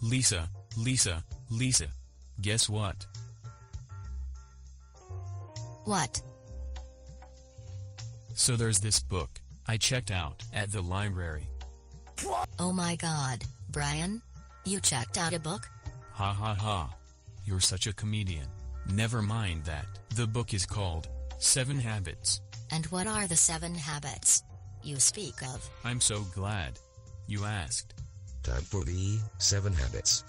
Lisa, guess what? What? So there's this book I checked out at the library. Oh my God, Brian? You checked out a book? Ha ha ha. You're such a comedian. Never mind that. The book is called 7 Habits. And what are the 7 habits you speak of? I'm so glad you asked. Time for the 7 Habits.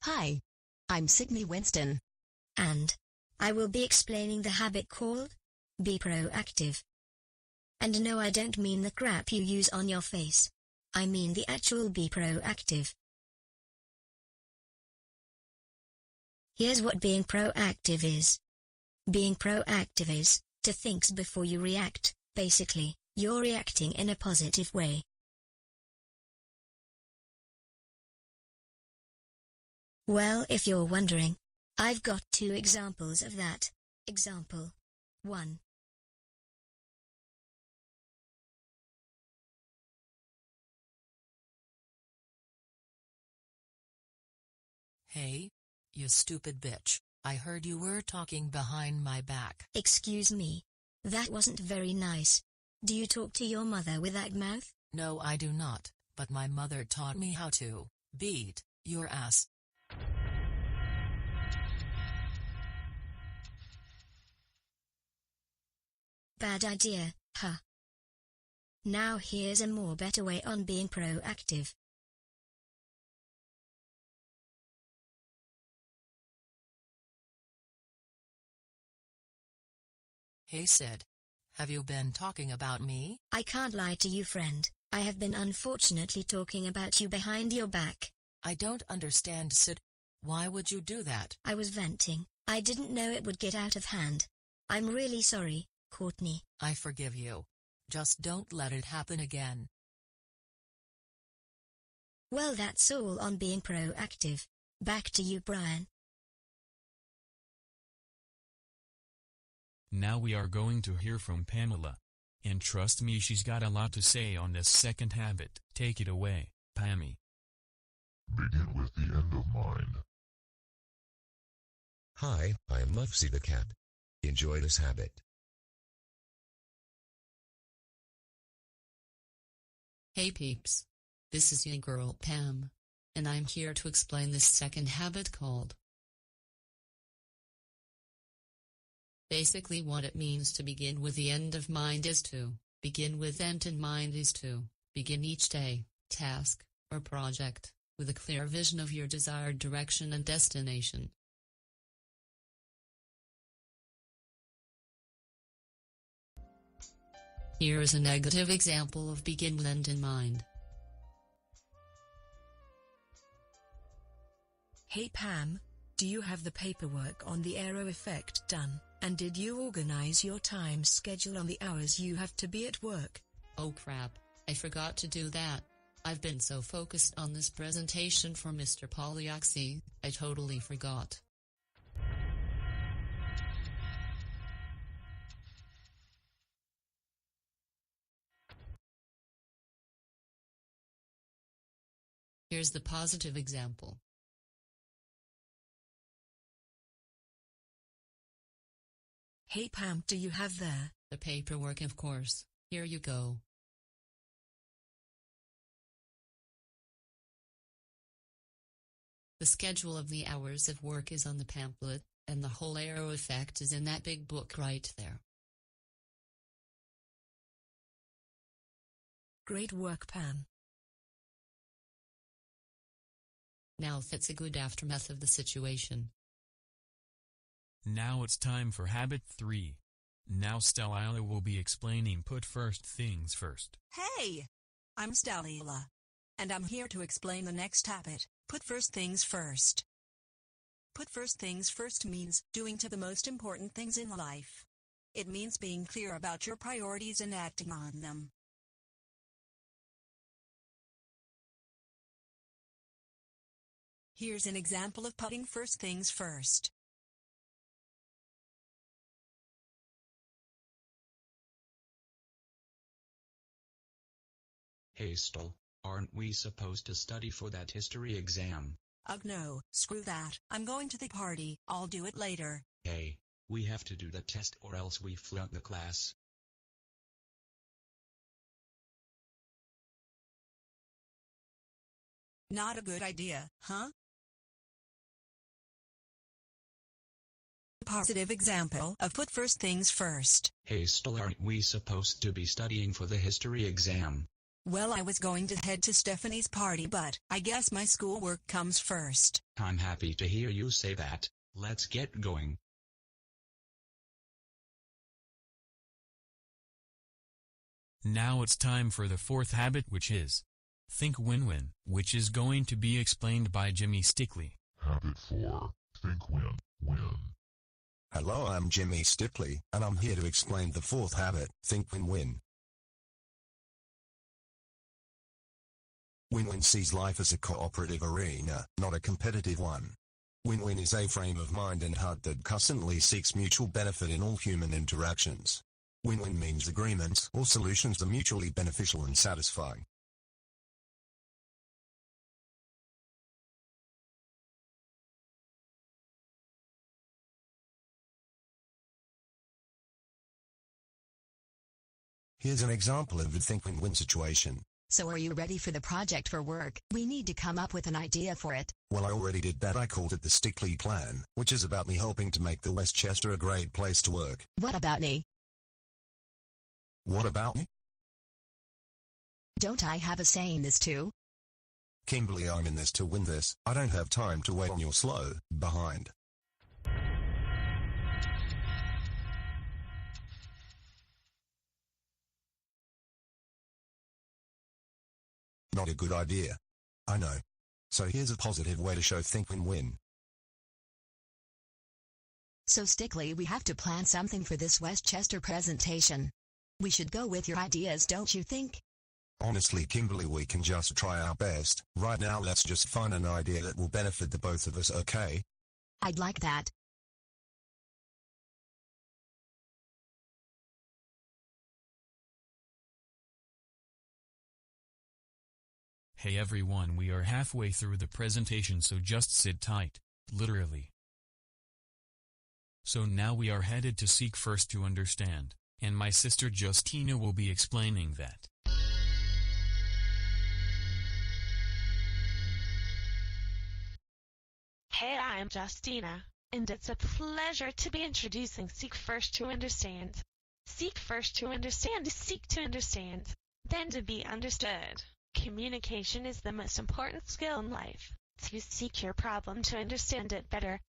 Hi, I'm Sydney Winston. And I will be explaining the habit called Be Proactive. And no, I don't mean the crap you use on your face. I mean the actual Be Proactive. Here's what being proactive is. Being proactive is to think before you react. Basically, you're reacting in a positive way. Well, if you're wondering, I've got 2 examples of that. Example 1. Hey, you stupid bitch, I heard you were talking behind my back. Excuse me. That wasn't very nice. Do you talk to your mother with that mouth? No, I do not, but my mother taught me how to beat your ass. Bad idea, huh? Now here's a more better way on being proactive. Hey Sid. Have you been talking about me? I can't lie to you, friend. I have been unfortunately talking about you behind your back. I don't understand, Sid. Why would you do that? I was venting. I didn't know it would get out of hand. I'm really sorry, Courtney. I forgive you. Just don't let it happen again. Well, that's all on being proactive. Back to you, Brian. Now we are going to hear from Pamela. And trust me, she's got a lot to say on this 2nd habit. Take it away, Pammy. Begin with the end of mind. Hi, I'm Mufsy the cat. Enjoy this habit. Hey peeps. This is your girl Pam. And I'm here to explain this 2nd habit called. Basically what it means to begin with the end of mind is to begin with end in mind is to begin each day, task, or project with a clear vision of your desired direction and destination. Here is a negative example of begin with end in mind. Hey Pam, do you have the paperwork on the Aero effect done? And did you organize your time schedule on the hours you have to be at work? Oh crap, I forgot to do that. I've been so focused on this presentation for Mr. Polyoxy, I totally forgot. Here's the positive example. Hey Pam, do you have the paperwork, of course. Here you go. The schedule of the hours of work is on the pamphlet, and the whole Aero effect is in that big book right there. Great work, Pam. Now that's a good aftermath of the situation. Now it's time for habit 3. Now Stella will be explaining put first things first. Hey! I'm Stella. And I'm here to explain the next habit, put first things first. Put first things first means doing to the most important things in life. It means being clear about your priorities and acting on them. Here's an example of putting first things first. Hey Stella, Aren't we supposed to study for that history exam? Ugh no, screw that. I'm going to the party. I'll do it later. Hey, we have to do the test or else we flunk the class. Not a good idea, huh? Positive example of put first things first. Hey, still aren't we supposed to be studying for the history exam? Well, I was going to head to Stephanie's party, but I guess my schoolwork comes first. I'm happy to hear you say that. Let's get going. Now it's time for the fourth habit, which is Think Win-Win, which is going to be explained by Jimmy Stickley. Habit 4. Think win-win. Hello, I'm Jimmy Stickley, and I'm here to explain the fourth habit, Think Win-Win. Win-Win sees life as a cooperative arena, not a competitive one. Win-Win is a frame of mind and heart that constantly seeks mutual benefit in all human interactions. Win-Win means agreements or solutions are mutually beneficial and satisfying. Here's an example of a Think Win-Win situation. So are you ready for the project for work? We need to come up with an idea for it. Well, I already did that. I called it the Stickley Plan, which is about me helping to make the Westchester a great place to work. What about me? What about me? Don't I have a say in this too? Kimberly, I'm in this to win this. I don't have time to wait on your slow behind. Not a good idea. I know. So here's a positive way to show Think Win-Win. So Stickley, we have to plan something for this Westchester presentation. We should go with your ideas, don't you think? Honestly, Kimberly, we can just try our best. Right now, let's just find an idea that will benefit the both of us, okay? I'd like that. Hey everyone, we are halfway through the presentation, so just sit tight, literally. So now we are headed to Seek First to Understand, and my sister Justina will be explaining that. Hey, I'm Justina, and it's a pleasure to be introducing Seek First to Understand. Seek first to understand is seek to understand, then to be understood. Communication is the most important skill in life. To seek your problem to understand it better.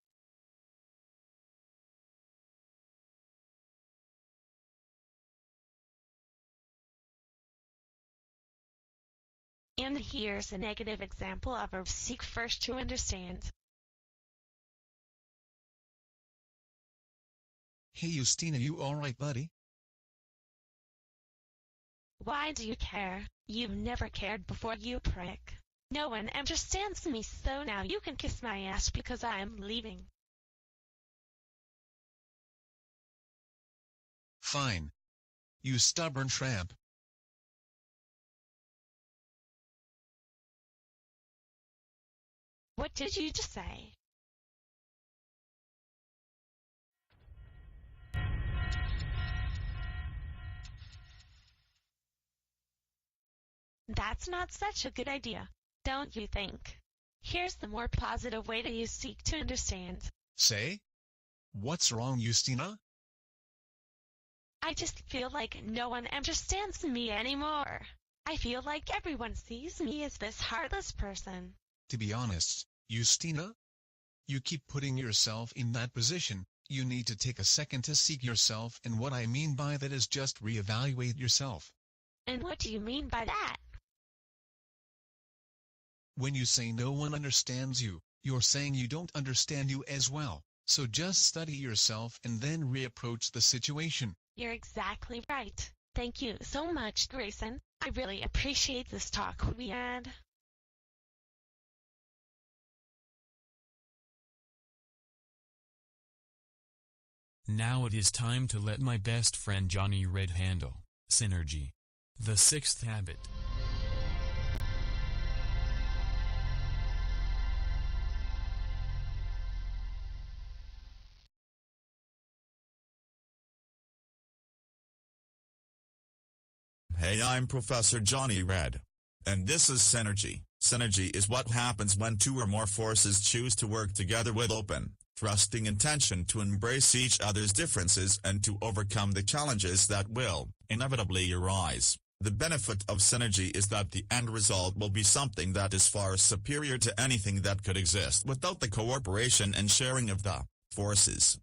And here's a negative example of a seek first to understand. Hey Justina, you alright, buddy? Why do you care? You've never cared before, you prick. No one understands me, so now you can kiss my ass because I am leaving. Fine. You stubborn tramp. What did you just say? That's not such a good idea, don't you think? Here's the more positive way to use seek to understand. Say? What's wrong, Justina? I just feel like no one understands me anymore. I feel like everyone sees me as this heartless person. To be honest, Justina, you keep putting yourself in that position. You need to take a second to seek yourself, and what I mean by that is just reevaluate yourself. And what do you mean by that? When you say no one understands you, you're saying you don't understand you as well. So just study yourself and then reapproach the situation. You're exactly right. Thank you so much, Grayson. I really appreciate this talk we had. Now it is time to let my best friend Johnny Red handle Synergy, the sixth habit. Hey, I'm Professor Johnny Red. And this is Synergy. Synergy is what happens when two or more forces choose to work together with open, trusting intention to embrace each other's differences and to overcome the challenges that will inevitably arise. The benefit of synergy is that the end result will be something that is far superior to anything that could exist without the cooperation and sharing of the forces.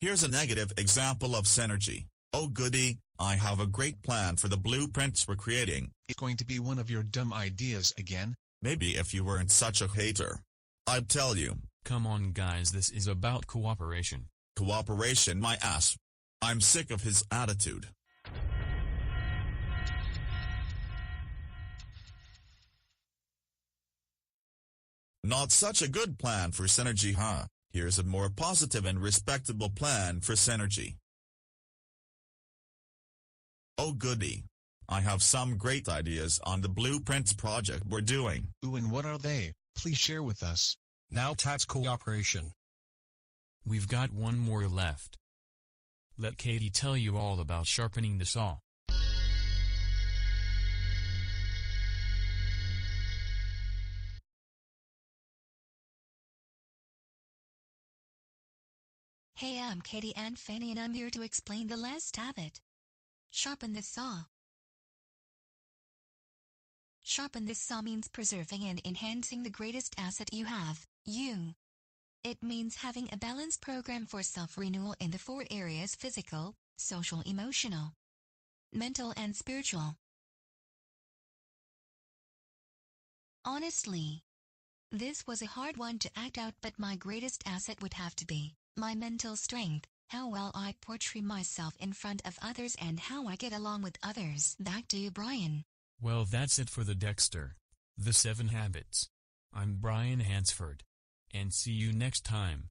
Here's a negative example of synergy. Oh goody, I have a great plan for the blueprints we're creating. It's going to be one of your dumb ideas again. Maybe if you weren't such a hater, I'd tell you. Come on guys, this is about cooperation. Cooperation my ass. I'm sick of his attitude. Not such a good plan for synergy, huh? Here's a more positive and respectable plan for synergy. Oh goody. I have some great ideas on the blueprints project we're doing. Ooh, and what are they? Please share with us. Now that's cooperation. We've got one more left. Let Katie tell you all about sharpening the saw. Hey, I'm Katie Ann Fanny and I'm here to explain the last habit. Sharpen the saw. Sharpen the saw means preserving and enhancing the greatest asset you have, you. It means having a balanced program for self-renewal in the 4 areas: physical, social, emotional, mental and spiritual. Honestly, this was a hard one to act out, but my greatest asset would have to be my mental strength, how well I portray myself in front of others and how I get along with others. Back to you, Brian. Well, that's it for the Dexter. The 7 Habits. I'm Brian Hansford. And see you next time.